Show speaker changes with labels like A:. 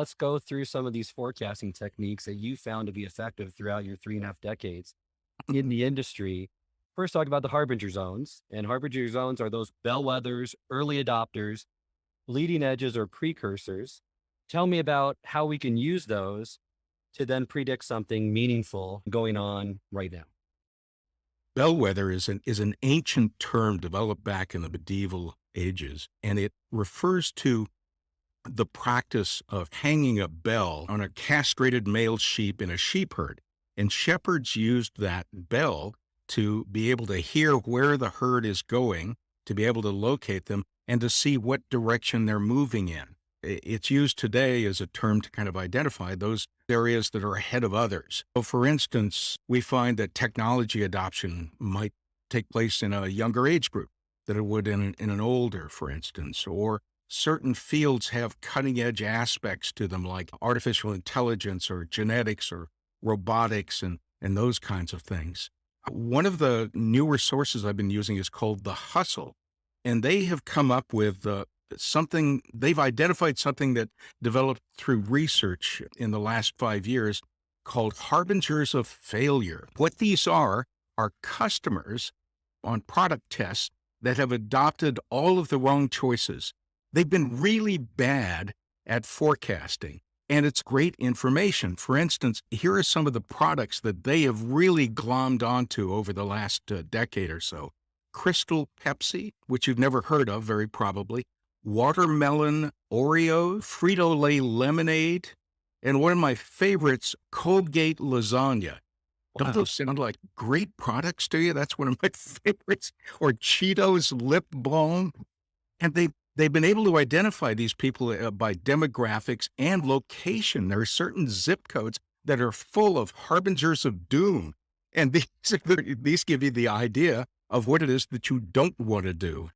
A: Let's go through some of these forecasting techniques that you found to be effective throughout your 3.5 decades in the industry. First, talk about the harbinger zones. And harbinger zones are those bellwethers, early adopters, leading edges, or precursors. Tell me about how we can use those to then predict something meaningful going on right now.
B: Bellwether is an ancient term developed back in the medieval ages, and it refers to the practice of hanging a bell on a castrated male sheep in a sheep herd. And shepherds used that bell to be able to hear where the herd is going, to be able to locate them, and to see what direction they're moving in. It's used today as a term to kind of identify those areas that are ahead of others. So, for instance, we find that technology adoption might take place in a younger age group than it would in an older, for instance, or certain fields have cutting edge aspects to them, like artificial intelligence or genetics or robotics and those kinds of things. One of the newer sources I've been using is called The Hustle, and they have come up with they've identified something that developed through research in the last 5 years called harbingers of failure. What these are customers on product tests that have adopted all of the wrong choices. They've been really bad at forecasting, and it's great information. For instance, here are some of the products that they have really glommed onto over the last decade or so. Crystal Pepsi, which you've never heard of, very probably, watermelon Oreo, Frito-Lay lemonade, and one of my favorites, Colgate lasagna. Don't those sound like great products to you? That's one of my favorites. Or Cheetos lip balm. And they've been able to identify these people by demographics and location. There are certain zip codes that are full of harbingers of doom. And these give you the idea of what it is that you don't want to do.